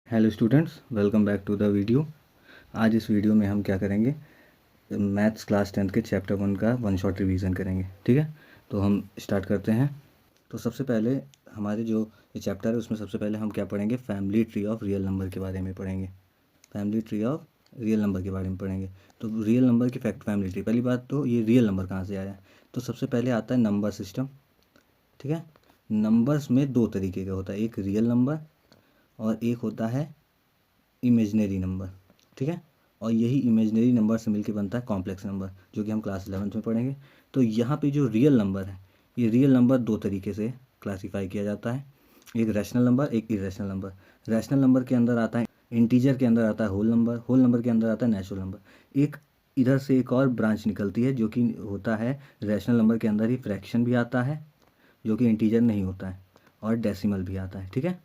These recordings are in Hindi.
Hello students, welcome back to the video. आज इस वीडियो में हम क्या करेंगे, मैथ्स क्लास 10th के चैप्टर 1 का वन शॉट रिवीजन करेंगे। ठीक है, तो हम स्टार्ट करते हैं। तो सबसे पहले हमारे जो ये चैप्टर है उसमें सबसे पहले हम क्या पढ़ेंगे, family tree of real number के बारे में पढ़ेंगे। Family tree of real number के बारे में पढ़ेंगे। तो रियल नंबर की फैक्ट फैमिली ट्री, पहली बात तो ये रियल नंबर कहाँ से आया है। तो सबसे पहले आता है नंबर सिस्टम। ठीक है, नंबर्स में दो तरीके का होता है, एक रियल नंबर और एक होता है इमेजनरी नंबर। ठीक है, और यही इमेजनरी नंबर से मिलकर बनता है कॉम्प्लेक्स नंबर, जो कि हम क्लास 11th में पढ़ेंगे। तो यहाँ पे जो रियल नंबर है, ये रियल नंबर दो तरीके से क्लासीफाई किया जाता है, एक रैशनल नंबर, एक इरेशनल नंबर। रैशनल नंबर के अंदर आता है इंटीजर, के अंदर आता है होल नंबर, होल नंबर के अंदर आता है नेचुरल नंबर। एक इधर से एक और ब्रांच निकलती है जो कि होता है रैशनल नंबर के अंदर ही फ्रैक्शन भी आता है, जो कि इंटीजर नहीं होता है, और डेसिमल भी आता है। ठीक है,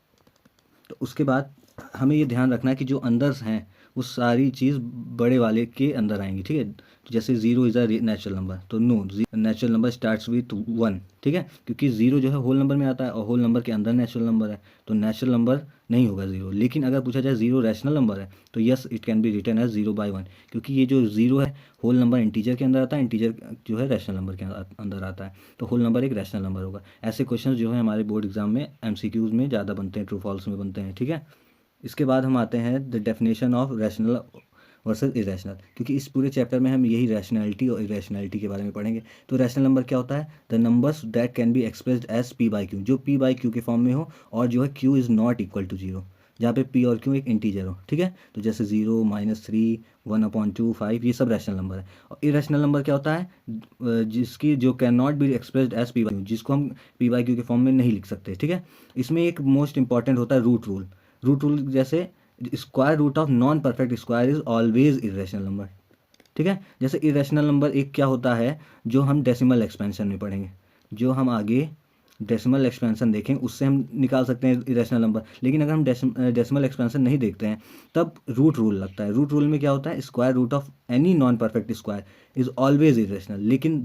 तो उसके बाद हमें ये ध्यान रखना है कि जो अंदर हैं वो सारी चीज़ बड़े वाले के अंदर आएंगी। ठीक है, तो जैसे zero is a natural number, तो no, natural number starts with 1। ठीक है, क्योंकि ज़ीरो जो है होल नंबर में आता है और होल नंबर के अंदर नेचुरल नंबर है, तो नेचुरल नंबर नहीं होगा ज़ीरो। लेकिन अगर पूछा जाए ज़ीरो रैशनल नंबर है, तो yes, it can be written as 0/1, क्योंकि ये जो ज़ीरो है होल नंबर इंटीजर के अंदर आता है, इंटीजर जो है रैशनल नंबर के अंदर आता है, तो होल नंबर एक रैशनल नंबर होगा। ऐसे क्वेश्चन जो है हमारे बोर्ड एग्जाम में MCQs में ज़्यादा बनते हैं, ट्रू फॉल्स में बनते हैं। ठीक है, इसके बाद हम आते हैं the definition of rational versus irrational, क्योंकि इस पूरे चैप्टर में हम यही रैशनैलिटी और इरेशनैलिटी के बारे में पढ़ेंगे। तो रैशनल नंबर क्या होता है, the numbers that can be expressed as p/q, जो p/q के फॉर्म में हो और जो है q is not equal to 0, जहाँ पे p और q एक इंटीजर हो। ठीक है, तो जैसे 0, -3, 1/2, 5, ये सब रैशनल नंबर है। और इरेशनल नंबर क्या होता है, जिसकी जो can not be expressed as p/q, जिसको हम p/q के फॉर्म में नहीं लिख सकते। ठीक है, इसमें एक मोस्ट इंपॉर्टेंट होता है रूट रूल। रूट रूल जैसे square root of non perfect square is always irrational number. ठीक है, जैसे इरेशनल नंबर एक क्या होता है जो हम डेसिमल एक्सपेंशन में पढ़ेंगे, जो हम आगे डेसिमल एक्सपेंशन देखें उससे हम निकाल सकते हैं इरेशनल नंबर। लेकिन अगर हम डेसिमल एक्सपेंशन नहीं देखते हैं तब रूट रूल लगता है। रूट रूल में क्या होता है, square root of any non perfect square is always irrational. लेकिन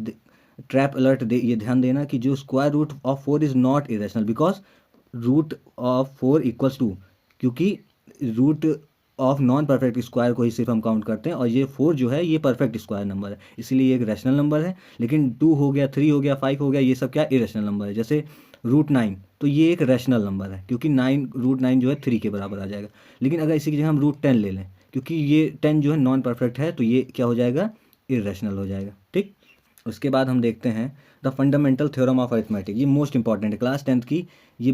ट्रैप अलर्ट ये ध्यान देना कि जो square root of 4 is not irrational, because root of 4 equals two, क्योंकि root of non perfect square को ही सिर्फ हम काउंट करते हैं, और ये 4 जो है ये परफेक्ट स्क्वायर नंबर है, इसलिए ये एक रैशनल नंबर है। लेकिन 2 हो गया, 3 हो गया, 5 हो गया, ये सब क्या इरेशनल नंबर है। जैसे √9, तो ये एक रैशनल नंबर है, क्योंकि √9 जो है 3 के बराबर आ जाएगा। लेकिन अगर इसी की जगह हम √10 ले लें, क्योंकि ये 10 जो है नॉन परफेक्ट है, तो ये क्या हो जाएगा, इरेशनल हो जाएगा। ठीक, उसके बाद हम देखते हैं the fundamental theorem of arithmetic. ये मोस्ट इंपॉर्टेंट है क्लास 10th की, ये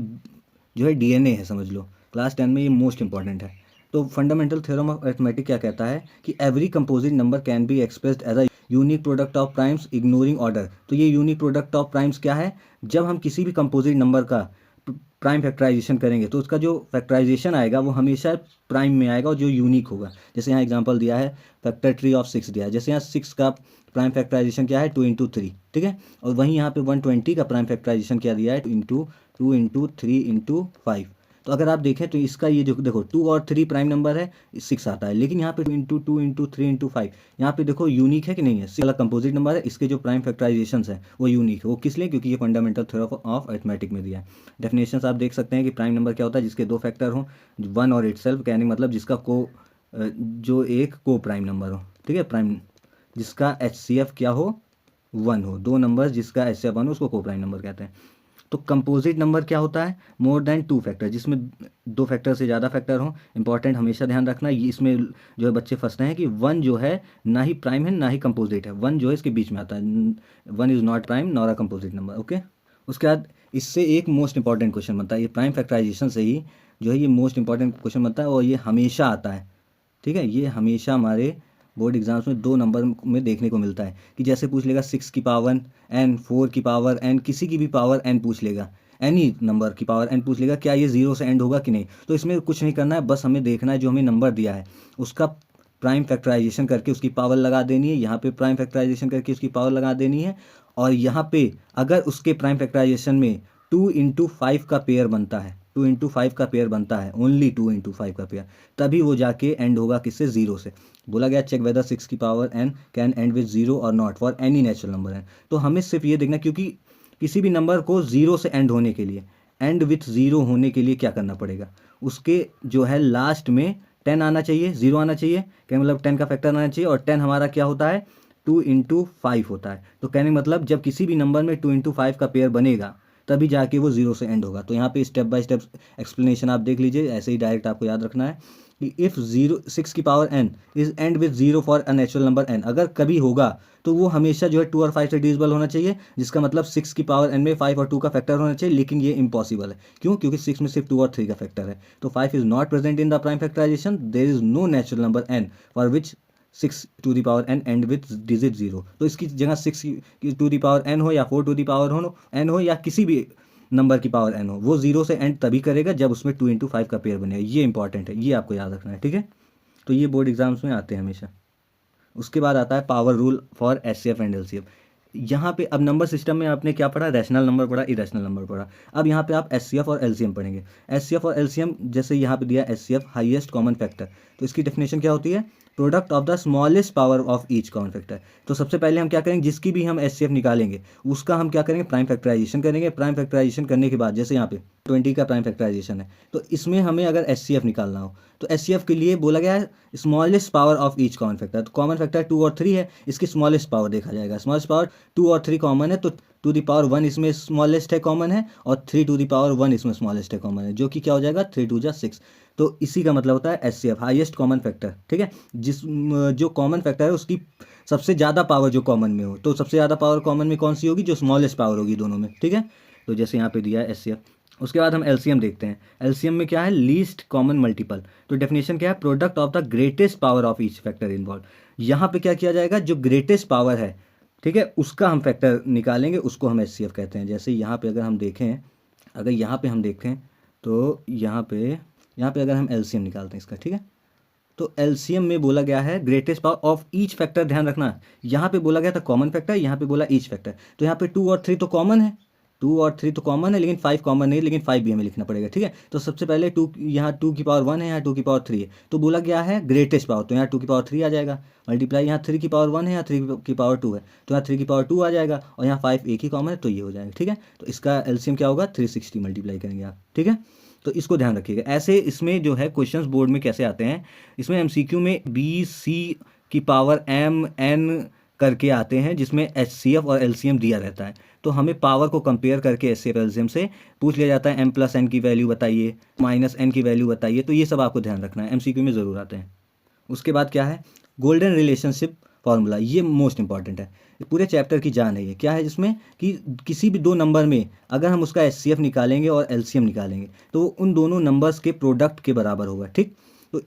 जो है DNA है, समझ लो क्लास 10 में ये मोस्ट इंपॉर्टेंट है। तो फंडामेंटल थ्योरम ऑफ अरिथमेटिक क्या कहता है कि every composite number can be expressed as a unique product of primes ignoring order. तो ये यूनिक प्रोडक्ट ऑफ प्राइम्स क्या है, जब हम किसी भी कंपोजिट नंबर का प्राइम फैक्टराइजेशन करेंगे तो उसका जो फैक्टराइजेशन आएगा वो हमेशा प्राइम में आएगा और जो यूनिक होगा। जैसे यहाँ एग्जांपल दिया है, फैक्टर ट्री ऑफ 6 दिया है, जैसे यहाँ 6 का प्राइम फैक्टराइजेशन क्या है, 2 × 3। ठीक है, और वहीं यहाँ पे 120 का प्राइम फैक्टराइजेशन क्या दिया है, 2 × 3 × 5। तो अगर आप देखें तो इसका ये जो देखो 2 और 3 प्राइम नंबर है, 6 आता है, लेकिन यहाँ पे 2 × 2 × 3 × 5 यहाँ पे देखो यूनिक है कि नहीं है, वाला कंपोजिट नंबर है, इसके जो प्राइम फैक्टराइजेशन है वो यूनिक है। वो किस लिए, क्योंकि ये फंडामेंटल थ्योरम ऑफ अरिथमेटिक में दिया है। डेफिनेशन आप देख सकते हैं कि प्राइम नंबर क्या होता है, जिसके दो फैक्टर हों, 1 और इटसेल्फ, कहने मतलब जिसका जो एक को प्राइम नंबर हो। ठीक है, प्राइम जिसका HCF क्या हो, 1 हो, दो नंबर जिसका HCF 1 हो उसको को प्राइम नंबर कहते हैं। तो कंपोजिट नंबर क्या होता है, मोर देन 2 फैक्टर, जिसमें 2 फैक्टर से ज़्यादा फैक्टर हो। इंपॉर्टेंट हमेशा ध्यान रखना, ये इसमें जो है बच्चे फंसते हैं कि 1 जो है ना ही प्राइम है ना ही कंपोजिट है, 1 जो है इसके बीच में आता है, 1 is not prime nor a composite number. Okay, उसके बाद इससे एक मोस्ट इंपॉर्टेंट क्वेश्चन बनता है, ये प्राइम फैक्टराइजेशन से ही जो है ये मोस्ट इंपॉर्टेंट क्वेश्चन बनता है, और ये हमेशा आता है। ठीक है, ये हमेशा हमारे बोर्ड एग्जाम्स में 2 नंबर में देखने को मिलता है, कि जैसे पूछ लेगा 6 की पावर n, 4 की पावर n, किसी की भी पावर n पूछ लेगा, एनी नंबर की पावर n पूछ लेगा, क्या ये 0 से एंड होगा कि नहीं। तो इसमें कुछ नहीं करना है, बस हमें देखना है जो हमें नंबर दिया है उसका प्राइम फैक्टराइजेशन करके उसकी पावर लगा देनी है, यहाँ पे प्राइम फैक्टराइजेशन करके उसकी पावर लगा देनी है, और यहाँ पे अगर उसके प्राइम फैक्टराइजेशन में 2 × 5 का पेयर बनता है, 2 × 5 का पेयर बनता है, ओनली 2 × 5 का पेयर, तभी वो जाके एंड होगा किससे, 0 से। बोला गया चेक वेदर 6 की power n can and with 0 और not for any natural number n। तो हमें सिर्फ ये देखना, क्योंकि किसी भी नंबर को 0 से एंड होने के लिए एंड विथ ज़ीरो होने के लिए क्या करना पड़ेगा, उसके जो है लास्ट में 10 आना चाहिए, 0 आना चाहिए, क्या मतलब 10 का फैक्टर आना चाहिए, और 10 हमारा क्या होता है 2 × 5 होता है। तो कहने का मतलब जब किसी भी नंबर में 2 × 5 का पेयर बनेगा तभी जाके वो 0 से एंड होगा। तो यहाँ पे स्टेप बाय स्टेप एक्सप्लेनेशन आप देख लीजिए, ऐसे ही डायरेक्ट आपको याद रखना है कि इफ़ 6 की power n is and with 0 for a natural number n, अगर कभी होगा तो वो हमेशा जो है 2 और 5 से डिविजिबल होना चाहिए, जिसका मतलब 6 की पावर n में 5 और 2 का फैक्टर होना चाहिए, लेकिन ये इम्पॉसिबल है। क्यों? क्योंकि 6 में सिर्फ 2 और 3 का फैक्टर है। तो 5 is not present in the prime factorisation, there is no natural number n for which 6 to the power n and with digit 0। तो इसकी जगह 6 to the power n हो या 4 to the power n हो या किसी भी नंबर की पावर n हो, वो 0 से एंड तभी करेगा जब उसमें 2 × 5 का पेयर बनेगा। ये इंपॉर्टेंट है, ये आपको याद रखना है, ठीक है। तो ये बोर्ड एग्जाम्स में आते हैं हमेशा। उसके बाद आता है power rule for HCF and LCF. यहाँ पे अब नंबर सिस्टम में आपने क्या पढ़ा, रैशनल नंबर पढ़ा, इरेशनल नंबर पढ़ा। अब यहाँ पे आप एचसीएफ और एलसीएम पढ़ेंगे। एचसीएफ और एलसीएम जैसे यहाँ पे दिया एचसीएफ हाईएस्ट कॉमन फैक्टर, तो इसकी डेफिनेशन क्या होती है, product of the smallest power of each common factor. तो सबसे पहले हम क्या करेंगे, जिसकी भी हम एचसीएफ निकालेंगे उसका हम क्या करेंगे, प्राइम फैक्टराइजेशन करेंगे। प्राइम फैक्टराइजेशन करने के बाद जैसे यहाँ पे 20 का प्राइम फैक्टराइजेशन है, तो इसमें हमें अगर एचसीएफ निकालना हो तो एचसीएफ के लिए बोला गया है smallest power of each common factor. तो कॉमन फैक्टर 2 और 3 है, इसकी स्मॉलेस्ट पावर देखा जाएगा। स्मॉलेस्ट पावर 2 और 3 कॉमन है, तो 2 × 1 इसमें स्मॉलेस्ट है, कॉमन है, और 3 to the power 1 इसमें स्मॉलेस्ट है, कॉमन है, जो कि क्या हो जाएगा 3 × 2 = 6। तो इसी का मतलब होता है एचसीएफ, हाईएस्ट कॉमन फैक्टर, ठीक है। जो कॉमन फैक्टर है उसकी सबसे ज़्यादा पावर जो कॉमन में हो, तो सबसे ज़्यादा पावर कॉमन में कौन सी होगी, जो स्मॉलेस्ट पावर होगी दोनों में, ठीक है। तो जैसे यहाँ पे दिया है एचसीएफ। उसके बाद हम एलसीएम देखते हैं। एलसीएम में क्या है, लीस्ट कॉमन मल्टीपल। तो डेफिनेशन क्या है, product of the greatest power of each factor involve. यहाँ पे क्या किया जाएगा, जो ग्रेटेस्ट पावर है, ठीक है, उसका हम फैक्टर निकालेंगे, उसको हम एचसीएफ कहते हैं। जैसे यहाँ पे अगर हम देखें, तो यहाँ पे अगर हम एलसीएम निकालते हैं इसका, ठीक है, तो एलसीएम में बोला गया है greatest power of each factor. ध्यान रखना, यहाँ पे बोला गया था कॉमन फैक्टर, यहाँ पे बोला ईच फैक्टर। तो यहाँ पे 2 और 3 तो कॉमन है, 2 और 3 तो कॉमन है, लेकिन 5 कॉमन नहीं, लेकिन 5 भी हमें लिखना पड़ेगा, ठीक है। तो सबसे पहले 2, यहाँ 2 की पावर 1 है, यहाँ 2 की पावर 3 है, तो बोला गया है ग्रेटेस्ट पावर, तो यहाँ 2 की पावर 3 आ जाएगा। मल्टीप्लाई यहाँ 3 की पावर 1 है, यहाँ 3 की पावर 2 है, तो यहाँ 3 की पावर 2 आ जाएगा, और यहाँ 5 एक ही कॉमन है, तो ये हो जाएगा, ठीक है। तो इसका एलसीएम क्या होगा, 360 मल्टीप्लाई करेंगे आप, ठीक है। तो इसको ध्यान रखिएगा। ऐसे इसमें जो है क्वेश्चंस बोर्ड में कैसे आते हैं, इसमें एमसीक्यू में BC⁴ करके आते हैं, जिसमें एचसीएफ और एलसीएम दिया रहता है। तो हमें पावर को कंपेयर करके एचसीएफ एलसीएम से पूछ लिया जाता है, m+n की वैल्यू बताइए, -n की वैल्यू बताइए। तो ये सब आपको ध्यान रखना है, एमसीक्यू में ज़रूर आते हैं। उसके बाद क्या है, गोल्डन रिलेशनशिप फार्मूला, ये मोस्ट इंपॉर्टेंट है, पूरे चैप्टर की जान है ये। क्या है जिसमें कि किसी भी दो नंबर में अगर हम उसका एचसीएफ निकालेंगे और एलसीएम निकालेंगे तो उन दोनों नंबर्स के प्रोडक्ट के बराबर होगा, ठीक। तो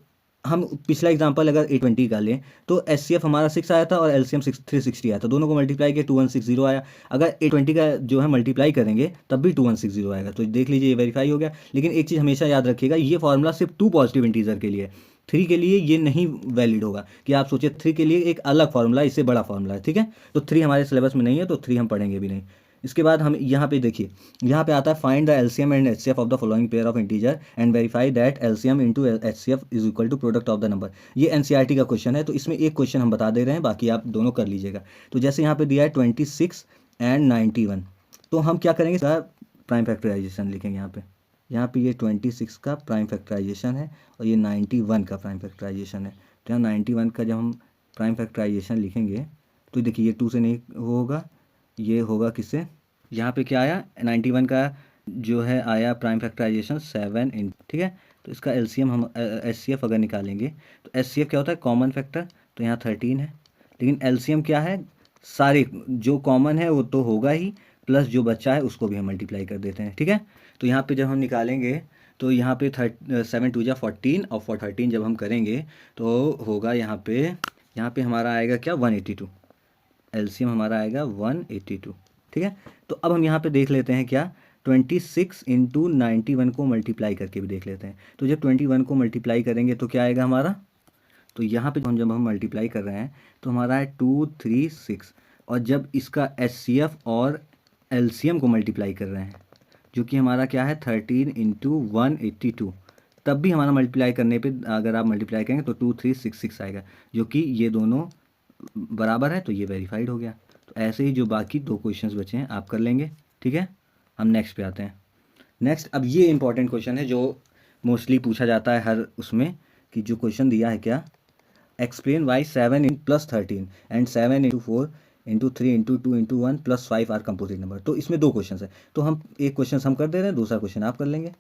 हम पिछला एग्जांपल अगर 820 का लें, तो एचसीएफ हमारा 6 आया था और एलसीएम 360 आया था, दोनों को मल्टीप्लाई किया 2160 आया। अगर 820 का जो है मल्टीप्लाई करेंगे तब भी 2160 आएगा। तो देख लीजिए, ये वेरीफाई हो गया। लेकिन एक चीज़ हमेशा याद रखिएगा, ये फॉर्मूला सिर्फ 2 पॉजिटिव इंटीजर के लिए, 3 के लिए ये नहीं वैलिड होगा। कि आप सोचिए 3 के लिए एक अलग फार्मूला, इससे बड़ा फार्मूला है, ठीक है। तो 3 हमारे सिलेबस में नहीं है, तो 3 हम पढ़ेंगे भी नहीं। इसके बाद हम यहाँ पे देखिए, यहाँ पे आता है find the LCM and HCF of the following pair of integer and verify that LCM into HCF is equal to product of the number. ये एनसीईआरटी का क्वेश्चन है, तो इसमें एक क्वेश्चन हम बता दे रहे हैं, बाकी आप दोनों कर लीजिएगा। तो जैसे यहाँ पे दिया है 26 एंड 91, तो हम क्या करेंगे, प्राइम फैक्टराइजेशन लिखेंगे यहाँ पे ये 26 का प्राइम फैक्टराइजेशन है और ये 91 का प्राइम फैक्टराइजेशन है। तो यहाँ 91 का जब हम प्राइम फैक्टराइजेशन लिखेंगे तो देखिए ये 2 से नहीं होगा, ये होगा किससे, यहाँ पे क्या आया 91 का जो है आया प्राइम फैक्टराइजेशन 7 इन, ठीक है। तो इसका एलसीएम हम एचसीएफ अगर निकालेंगे तो एचसीएफ क्या होता है, कॉमन फैक्टर, तो यहाँ 13 है। लेकिन एलसीएम क्या है, सारे जो कॉमन है वो तो होगा ही, प्लस जो बच्चा है उसको भी हम मल्टीप्लाई कर देते हैं, ठीक है। तो यहाँ पे जब हम निकालेंगे तो यहाँ पे 7 × 2 = 14 और 13 जब हम करेंगे तो होगा यहाँ पे हमारा आएगा क्या 182, एलसीएम हमारा आएगा 182, ठीक है। तो अब हम यहाँ पे देख लेते हैं क्या 26 × 91 को मल्टीप्लाई करके भी देख लेते हैं। तो जब 21 को मल्टीप्लाई करेंगे तो क्या आएगा हमारा, तो यहाँ पे जब हम मल्टीप्लाई कर रहे हैं तो हमारा है 236, और जब इसका एचसीएफ और एलसीएम को मल्टीप्लाई कर रहे हैं जो कि हमारा क्या है 13 × 182, तब भी हमारा मल्टीप्लाई करने पे अगर आप मल्टीप्लाई करेंगे तो 2366 आएगा, जो कि ये दोनों बराबर है, तो ये वेरीफाइड हो गया। तो ऐसे ही जो बाकी 2 क्वेश्चंस बचे हैं आप कर लेंगे, ठीक है। हम नेक्स्ट पे आते हैं। नेक्स्ट, अब ये इंपॉर्टेंट क्वेश्चन है जो मोस्टली पूछा जाता है हर उसमें, कि जो क्वेश्चन दिया है क्या, explain why 7 in plus 13 and 7 into 4 into 3 into 2 into 1 plus 5 are composite number. तो इसमें दो क्वेश्चन है, तो हम एक क्वेश्चन हम कर दे रहे हैं, दूसरा क्वेश्चन आप कर लेंगे।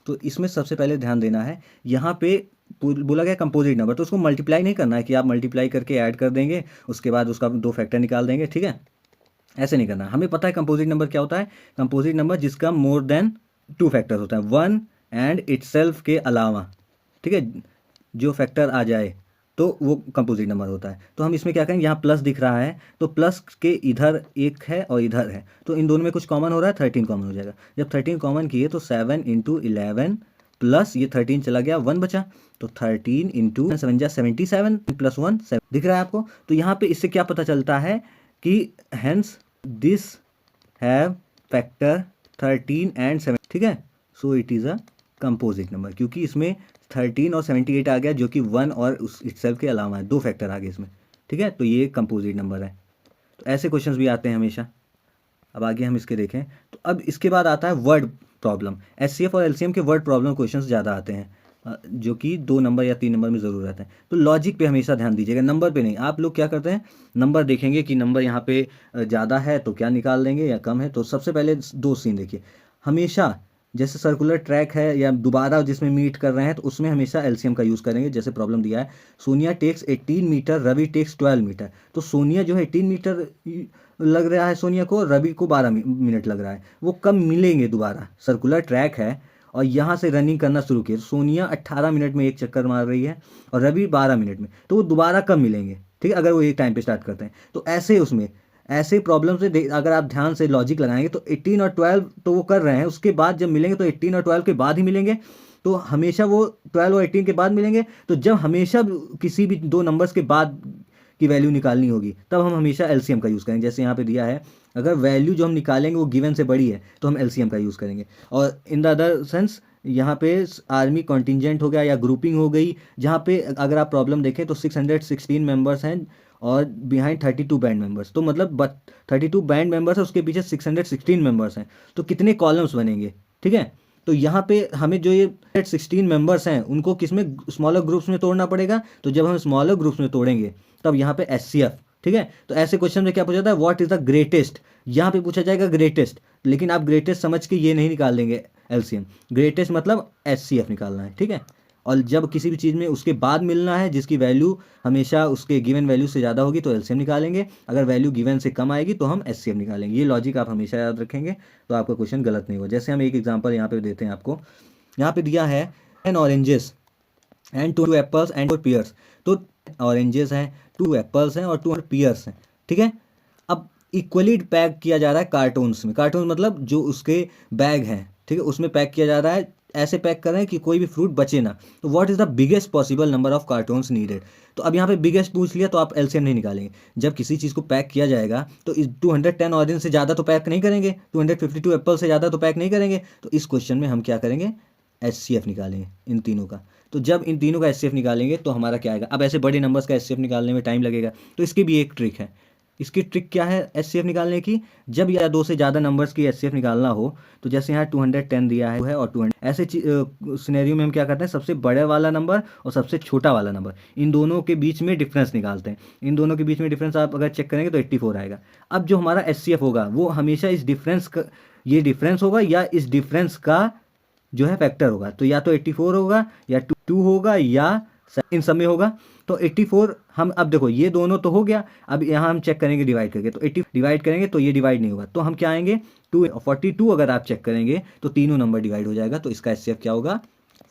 तो इसमें सबसे पहले ध्यान देना है, यहाँ पे बोला गया कंपोजिट नंबर, तो उसको मल्टीप्लाई नहीं करना है कि आप मल्टीप्लाई करके ऐड कर देंगे, उसके बाद उसका दो फैक्टर निकाल देंगे, ठीक है, ऐसे नहीं करना। हमें पता है कंपोजिट नंबर क्या होता है, कंपोजिट नंबर जिसका मोर देन टू फैक्टर होता है, वन एंड इटसेल्फ के अलावा, ठीक है, जो फैक्टर आ जाए तो वो कंपोजिट नंबर होता है। तो हम इसमें क्या करेंगे, यहाँ प्लस दिख रहा है तो प्लस के इधर एक है और इधर है, तो इन दोनों में कुछ कॉमन हो रहा है, 13 कॉमन हो जाएगा। जब 13 कॉमन किए तो 7 इंटू 11 प्लस ये 13 चला गया, 1 बचा, तो 13 इंटू 77 प्लस 1 7 दिख रहा है आपको। तो यहाँ पे इससे क्या पता चलता है कि hence this have factor 13 and 7, ठीक है, so it is a composite number, क्योंकि इसमें 13 और 78 आ गया जो कि 1 और उस इटसेल्फ के अलावा है, दो फैक्टर आ गए इसमें, ठीक है, तो ये कंपोजिट नंबर है। तो ऐसे क्वेश्चंस भी आते हैं हमेशा। अब आगे हम इसके देखें, तो अब इसके बाद आता है वर्ड प्रॉब्लम। एचसीएफ और एलसीएम के वर्ड प्रॉब्लम क्वेश्चंस ज़्यादा आते हैं, जो कि 2 नंबर या 3 नंबर में ज़रूर रहते हैं। तो लॉजिक पे हमेशा ध्यान दीजिएगा, नंबर पे नहीं। आप लोग क्या करते हैं, नंबर देखेंगे कि नंबर यहाँ पे ज़्यादा है तो क्या निकाल देंगे, या कम है तो सबसे पहले दो सीन देखिए। हमेशा जैसे सर्कुलर ट्रैक है या दोबारा जिसमें मीट कर रहे हैं तो उसमें हमेशा एलसीएम का यूज़ करेंगे। जैसे प्रॉब्लम दिया है, Sonia takes 18 metre, Ravi takes 12 metre. तो सोनिया जो है 18 मीटर लग रहा है सोनिया को, रवि को 12 मिनट लग रहा है, वो कब मिलेंगे दोबारा, सर्कुलर ट्रैक है और यहाँ से रनिंग करना शुरू किए। सोनिया 18 मिनट में एक चक्कर मार रही है और रवि 12 मिनट में, तो वो दोबारा कब मिलेंगे, ठीक है, अगर वो एक टाइम पे स्टार्ट करते हैं। तो ऐसे उसमें ऐसे प्रॉब्लम से अगर आप ध्यान से लॉजिक लगाएंगे तो 18 और 12 तो वो कर रहे हैं, उसके बाद जब मिलेंगे तो 18 और 12 के बाद ही मिलेंगे, तो हमेशा वो 12 और 18 के बाद मिलेंगे। तो जब हमेशा किसी भी दो नंबर्स के बाद की वैल्यू निकालनी होगी तब हम हमेशा एलसीएम का यूज़ करेंगे। जैसे यहाँ पे दिया है, अगर वैल्यू जो हम निकालेंगे वो गिवन से बड़ी है तो हम एलसीएम का यूज़ करेंगे। और इन द अदर सेंस यहाँ पे आर्मी कॉन्टिजेंट हो गया या ग्रुपिंग हो गई, जहाँ पे अगर आप प्रॉब्लम देखें तो 616 मेंबर्स हैं और बिहाइंड 32 बैंड मेंबर्स, तो मतलब 32 बैंड मेंबर्स है, उसके पीछे 616 मेंबर्स हैं, तो कितने कॉलम्स बनेंगे, ठीक है। तो यहाँ पे हमें जो ये 16 मेंबर्स हैं उनको किस में, स्मॉलर ग्रुप्स में तोड़ना पड़ेगा। तो जब हम स्मॉलर ग्रुप्स में तोड़ेंगे तब यहाँ पे एचसीएफ, ठीक है। तो ऐसे क्वेश्चन में क्या पूछा जाता है, व्हाट इज द ग्रेटेस्ट, यहाँ पे पूछा जाएगा ग्रेटेस्ट, लेकिन आप ग्रेटेस्ट समझ के ये नहीं निकाल देंगे एलसीएम, ग्रेटेस्ट मतलब एचसीएफ निकालना है, ठीक है। और जब किसी भी चीज़ में उसके बाद मिलना है जिसकी वैल्यू हमेशा उसके गिवन वैल्यू से ज़्यादा होगी तो एलसीएम निकालेंगे, अगर वैल्यू गिवन से कम आएगी तो हम एचसीएफ निकालेंगे। ये लॉजिक आप हमेशा याद रखेंगे तो आपका क्वेश्चन गलत नहीं होगा। जैसे हम एक एग्जांपल यहाँ पे देते हैं आपको, यहाँ पे दिया है 10 oranges and 2 apples and 4 pears. तो ऑरेंजेस हैं, 2 एप्पल्स हैं और 2 पियर्स हैं, ठीक है। अब इक्वली पैक किया जा रहा है कार्टून्स में, कार्टून मतलब जो उसके बैग हैं, ठीक है, उसमें पैक किया जा रहा है, ऐसे पैक कर रहे हैं कि कोई भी फ्रूट बचे ना। तो what is the biggest possible number of cartoons needed. तो अब यहाँ पे बिगेस्ट पूछ लिया तो आप एलसीएम नहीं निकालेंगे। जब किसी चीज़ को पैक किया जाएगा तो इस 210 ऑरेंज से ज़्यादा तो पैक नहीं करेंगे, 252 एप्पल से ज़्यादा तो पैक नहीं करेंगे। तो इस क्वेश्चन में हम क्या करेंगे, एचसीएफ निकालेंगे इन तीनों का। तो जब इन तीनों का एचसीएफ निकालेंगे तो हमारा क्या आएगा। अब ऐसे बड़े नंबर्स का एचसीएफ निकालने में टाइम लगेगा, तो इसकी भी एक ट्रिक है। इसकी ट्रिक क्या है एचसीएफ निकालने की, जब या दो से ज़्यादा नंबर्स की एचसीएफ निकालना हो, तो जैसे यहाँ 210 दिया है और 200, ऐसे सिनेरियो में हम क्या करते हैं, सबसे बड़े वाला नंबर और सबसे छोटा वाला नंबर, इन दोनों के बीच में डिफरेंस निकालते हैं। इन दोनों के बीच में डिफरेंस आप अगर चेक करेंगे तो 84 आएगा। अब जो हमारा एचसीएफ होगा वो हमेशा इस डिफरेंस का, ये डिफरेंस होगा या इस डिफरेंस का जो है फैक्टर होगा। तो या तो 84 होगा या 2 होगा या इन सब में होगा। तो 84 हम, अब देखो ये दोनों तो हो गया, अब यहाँ हम चेक करेंगे डिवाइड करके, तो 80 डिवाइड करेंगे तो ये डिवाइड नहीं होगा, तो हम क्या आएंगे 42 अगर आप चेक करेंगे तो तीनों नंबर डिवाइड हो जाएगा, तो इसका एचसीएफ क्या होगा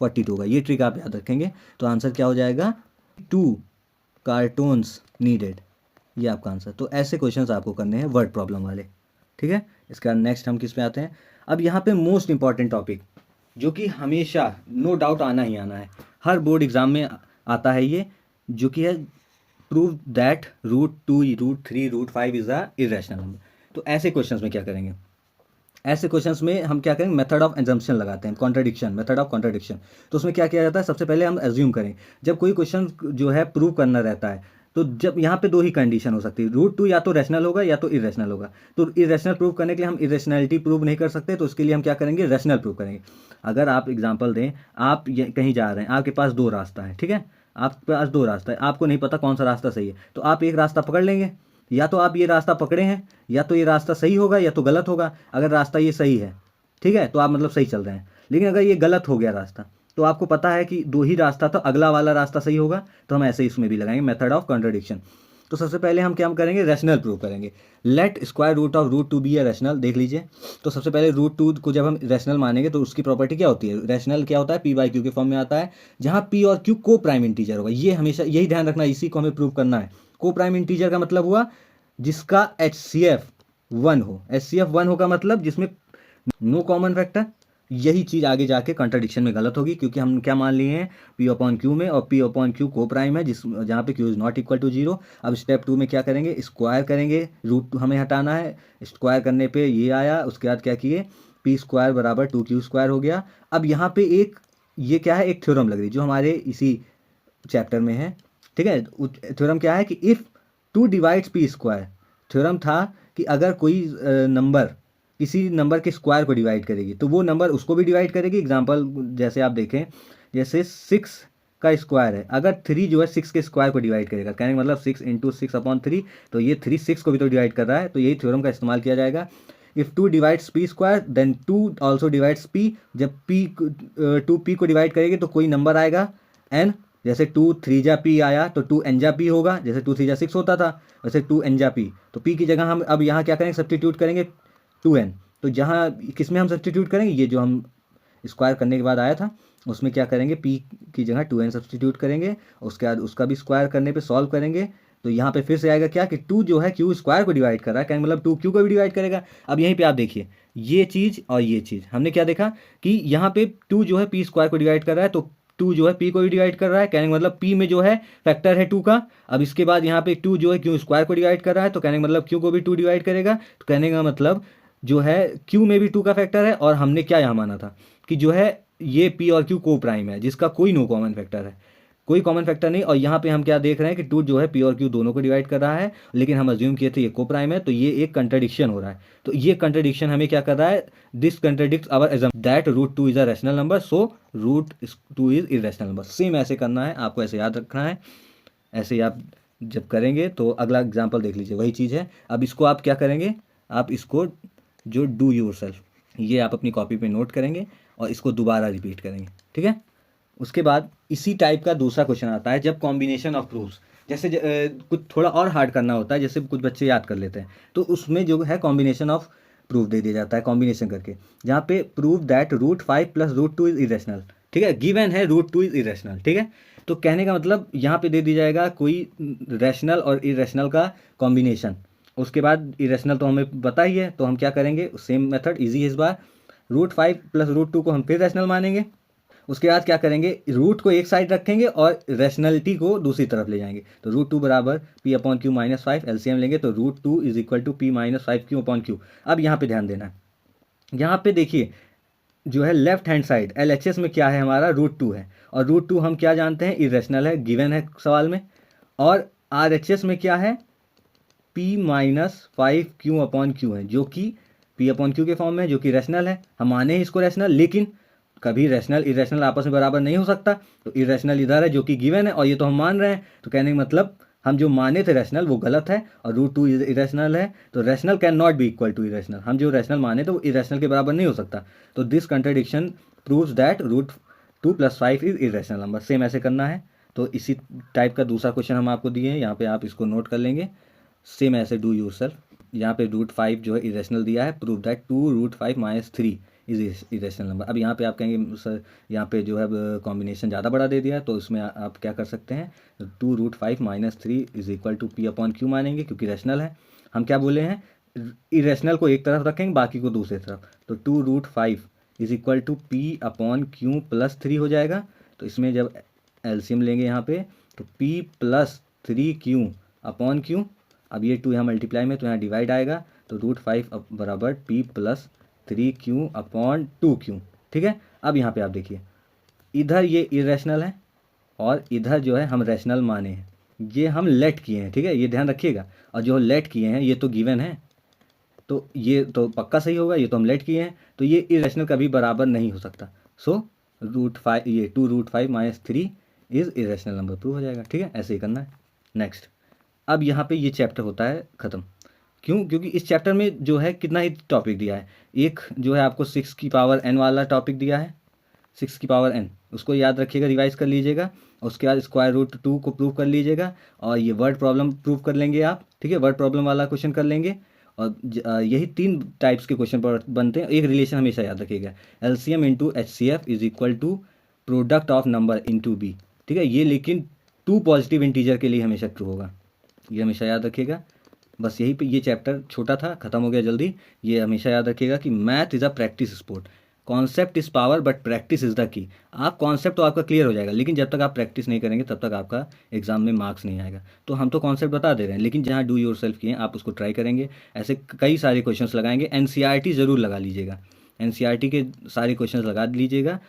42 होगा। ये ट्रिक आप याद रखेंगे तो आंसर क्या हो जाएगा 2 कार्टून्स नीडेड, ये आपका आंसर। तो ऐसे क्वेश्चंस आपको करने हैं वर्ड प्रॉब्लम वाले, ठीक है। इसका नेक्स्ट हम किस पे आते हैं, अब यहाँ पे मोस्ट इंपॉर्टेंट टॉपिक जो कि हमेशा नो डाउट आना ही आना है, हर बोर्ड एग्जाम में आता है ये, जो कि है prove that √2 √3 √5 is a irrational number. तो ऐसे क्वेश्चंस में क्या करेंगे, ऐसे क्वेश्चंस में हम क्या करेंगे, मेथड ऑफ एजम्पशन लगाते हैं, कॉन्ट्रडिक्शन, मेथड ऑफ कॉन्ट्रडिक्शन। तो उसमें क्या किया जाता है, सबसे पहले हम एज्यूम करें, जब कोई क्वेश्चन जो है प्रूव करना रहता है तो जब यहाँ पे दो ही कंडीशन हो सकती है, रूट टू या तो रैशनल होगा या तो इरेशनल होगा। तो इरेशनल प्रूव करने के लिए हम इरेशनैलिटी प्रूव नहीं कर सकते, तो उसके लिए हम क्या करेंगे, रैशनल प्रूव करेंगे। अगर आप एग्जांपल दें, आप कहीं जा रहे हैं, आपके पास दो रास्ता है, ठीक है, आपके पास दो रास्ता है, आपको नहीं पता कौन सा रास्ता सही है, तो आप एक रास्ता पकड़ लेंगे, या तो आप ये रास्ता पकड़े हैं, या तो ये रास्ता सही होगा या तो गलत होगा। अगर रास्ता ये सही है, ठीक है, तो आप मतलब सही चल रहे हैं। लेकिन अगर ये गलत हो गया रास्ता, तो आपको पता है कि दो ही रास्ता, तो अगला वाला रास्ता सही होगा, तो हम ऐसे इसमें भी लगाएंगे मेथड ऑफ कॉन्ट्रडिक्शन। तो सबसे पहले हम क्या करेंगे, रैशनल प्रूव करेंगे। Let square root of root two be a rational, देख लीजिए। तो सबसे पहले रूट टू को जब हम रैशनल मानेंगे तो उसकी प्रॉपर्टी क्या होती है, रैशनल क्या होता है, पी बाई क्यू के फॉर्म में आता है, जहाँ पी और क्यू को प्राइम इंटीजर होगा। ये हमेशा यही ध्यान रखना, इसी को हमें प्रूव करना है। को प्राइम इंटीजर का मतलब हुआ जिसका HCF 1 हो। HCF 1 होगा मतलब जिसमें नो कॉमन फैक्टर। यही चीज़ आगे जाके कॉन्ट्रडिक्शन में गलत होगी, क्योंकि हम क्या मान लिए हैं, P अपॉन क्यू में, और P अपॉन क्यू को प्राइम है, जिस जहाँ पे Q is not equal to zero. अब स्टेप 2 में क्या करेंगे, स्क्वायर करेंगे, रूट हमें हटाना है, स्क्वायर करने पे ये आया, उसके बाद क्या किए, P स्क्वायर बराबर 2Q स्क्वायर हो गया। अब यहाँ पे एक ये क्या है, एक थ्योरम लग रही जो हमारे इसी चैप्टर में है, ठीक है। थ्योरम क्या है कि if 2 divides P square, theorem था कि अगर कोई नंबर किसी नंबर के स्क्वायर को डिवाइड करेगी तो वो नंबर उसको भी डिवाइड करेगी। एग्जांपल जैसे आप देखें, जैसे 6 का स्क्वायर है, अगर 3 जो है 6 के स्क्वायर को डिवाइड करेगा, कहने का मतलब 6 इंटू 6 अपॉन 3, तो ये 3 6 को भी तो डिवाइड कर रहा है, तो यही थ्योरम का इस्तेमाल किया जाएगा। If 2 divides P square then 2 also divides P। जब P 2 P को डिवाइड करेगी तो कोई नंबर आएगा n, जैसे 2 3 जा P आया तो 2 n जा P होगा, जैसे 2 3 जा 6 होता था, वैसे 2 n जा P। तो P की जगह हम अब यहाँ क्या करेंगे, सब्स्टिट्यूट करेंगे 2n। तो जहाँ किस में हम सब्स्टिट्यूट करेंगे, ये जो हम स्क्वायर करने के बाद आया था उसमें क्या करेंगे, P की जगह 2n सब्स्टिट्यूट करेंगे, उसके बाद उसका भी स्क्वायर करने पे सॉल्व करेंगे। तो यहाँ पे फिर से आएगा क्या कि 2 जो है Q स्क्वायर को डिवाइड कर रहा है, क्या मतलब 2 Q को भी डिवाइड करेगा। अब यहीं पे आप देखिए ये चीज़ और ये चीज़ हमने क्या देखा कि यहाँ पे 2 जो है P स्क्वायर को डिवाइड कर रहा है, तो 2 जो है P को भी डिवाइड कर रहा है, कहने का मतलब P में जो है फैक्टर है 2 का। अब इसके बाद यहाँ पे 2 जो है Q स्क्वायर को डिवाइड कर रहा है, तो कहने का मतलब Q को भी 2 डिवाइड करेगा। तो कहने का मतलब जो है Q में भी 2 का फैक्टर है, और हमने क्या यहाँ माना था कि जो है ये P और Q को प्राइम है, जिसका कोई नो कॉमन फैक्टर है, कोई कॉमन फैक्टर नहीं। और यहाँ पे हम क्या देख रहे हैं कि 2 जो है P और Q दोनों को डिवाइड कर रहा है, लेकिन हम अज्यूम किए थे ये को प्राइम है, तो ये एक कंट्रडिक्शन हो रहा है। तो ये कंट्रडिक्शन हमें क्या कर रहा है, this contradicts our assumption that root 2 is a rational number, so root 2 is irrational number. Same ऐसे करना है आपको, ऐसे याद रखना है। ऐसे ही आप जब करेंगे तो अगला एग्जाम्पल देख लीजिए, वही चीज़ है। अब इसको आप क्या करेंगे, आप इसको जो डू योरसेल्फ, ये आप अपनी कॉपी पे नोट करेंगे और इसको दोबारा रिपीट करेंगे, ठीक है। उसके बाद इसी टाइप का दूसरा क्वेश्चन आता है, जब कॉम्बिनेशन ऑफ प्रूफ्स, जैसे कुछ थोड़ा और हार्ड करना होता है, जैसे कुछ बच्चे याद कर लेते हैं, तो उसमें जो है कॉम्बिनेशन ऑफ प्रूफ दे दिया जाता है, कॉम्बिनेशन करके, जहाँ पे prove that root 5 plus root 2 is irrational, ठीक है। गिवन है रूट 2 इज इरेशनल, ठीक है। तो कहने का मतलब यहाँ पे दे दी जाएगा कोई रैशनल और इरेशनल का कॉम्बिनेशन। उसके बाद इरेशनल तो हमें पता ही है, तो हम क्या करेंगे, सेम मेथड ईजी है इस बार। रूट 5 प्लस रूट 2 को हम फिर रैशनल मानेंगे। उसके बाद क्या करेंगे, रूट को एक साइड रखेंगे और रैशनलिटी को दूसरी तरफ ले जाएंगे। तो रूट 2 बराबर P upon Q minus 5, LCM लेंगे तो root 2 is equal to P minus 5 Q upon Q. अब यहाँ पे ध्यान देना है, यहाँ पे देखिए जो है लेफ्ट हैंड साइड LHS में क्या है, हमारा रूट 2 है, और रूट 2 हम क्या जानते हैं, इरेशनल है, गिवन है सवाल में। और RHS में क्या है, P minus 5 Q upon Q है, जो कि P अपॉन क्यू के फॉर्म में, जो कि रैशनल है। हम माने हैं इसको रैशनल, लेकिन कभी रैशनल इरेशनल आपस में बराबर नहीं हो सकता, तो इरेशनल इधर है जो कि गिवन है, और ये तो हम मान रहे हैं। तो कहने का मतलब हम जो माने थे रैशनल वो गलत है, और रूट 2 इरेशनल है, तो rational can not be equal to irrational. हम जो रैशनल माने थे वो इरेशनल के बराबर नहीं हो सकता। तो this contradiction proves that root 2 plus 5 is irrational number. Same ऐसे करना है। तो इसी टाइप का दूसरा क्वेश्चन हम आपको दिए हैं, यहाँ पे आप इसको नोट कर लेंगे। सेम ऐसे डू योरसेल्फ। यहाँ पे रूट 5 जो है इरेशनल दिया है, prove that 2 root 5 minus 3 is irrational number. अब यहाँ पे आप कहेंगे सर यहाँ पे जो है कॉम्बिनेशन ज़्यादा बड़ा दे दिया है, तो इसमें आप क्या कर सकते हैं, 2 root 5 minus 3 is equal to P upon Q मानेंगे, क्योंकि रैशनल है। हम क्या बोले हैं, इरेशनल को एक तरफ रखेंगे, बाकी को दूसरी तरफ। तो 2 root 5 is equal to P upon Q plus 3 हो जाएगा। तो इसमें जब एलसीएम लेंगे यहाँ पे, तो P plus 3Q upon Q, अब ये 2 यहाँ मल्टीप्लाई में, तो यहाँ डिवाइड आएगा, तो रूट 5 बराबर P plus 3Q upon 2Q, ठीक है। अब यहाँ पे आप देखिए, इधर ये इरेशनल है और इधर जो है हम रैशनल माने हैं, ये हम लेट किए हैं, ठीक है, ये ध्यान रखिएगा। और जो लेट किए हैं ये तो गिवन है, तो ये तो पक्का सही होगा, ये तो हम लेट किए हैं, तो ये इरेशनल कभी बराबर नहीं हो सकता। सो √5, ये 2√5 - 3 इज़ इरेशनल नंबर, प्रूव हो जाएगा, ठीक है, ऐसे ही करना है। नेक्स्ट, अब यहाँ पे ये चैप्टर होता है ख़त्म। क्यों? क्योंकि इस चैप्टर में जो है कितना ही टॉपिक दिया है, एक जो है आपको 6n वाला टॉपिक दिया है, 6n, उसको याद रखिएगा, रिवाइज कर लीजिएगा। उसके बाद √2 को प्रूव कर लीजिएगा, और ये वर्ड प्रॉब्लम प्रूव कर लेंगे आप, ठीक है, वर्ड प्रॉब्लम वाला क्वेश्चन कर लेंगे। और यही 3 टाइप्स के क्वेश्चन बनते हैं। एक रिलेशन हमेशा याद रखिएगा, LCM × HCF is equal to product of number into B, ठीक है, ये लेकिन 2 पॉजिटिव इंटीजर के लिए हमेशा ट्रू होगा, ये हमेशा याद रखिएगा। बस यही पे ये चैप्टर छोटा था, ख़त्म हो गया जल्दी। ये हमेशा याद रखिएगा कि math is a practice sport, concept is power but practice is the key. आप कॉन्सेप्ट तो आपका क्लियर हो जाएगा, लेकिन जब तक आप प्रैक्टिस नहीं करेंगे तब तक आपका एग्जाम में मार्क्स नहीं आएगा। तो हम तो कॉन्सेप्ट बता दे रहे हैं, लेकिन जहाँ डू योर सेल्फ किए आप उसको ट्राई करेंगे, ऐसे कई सारे क्वेश्चंस लगाएंगे। NCERT ज़रूर लगा लीजिएगा, NCERT के सारे क्वेश्चंस लगा लीजिएगा,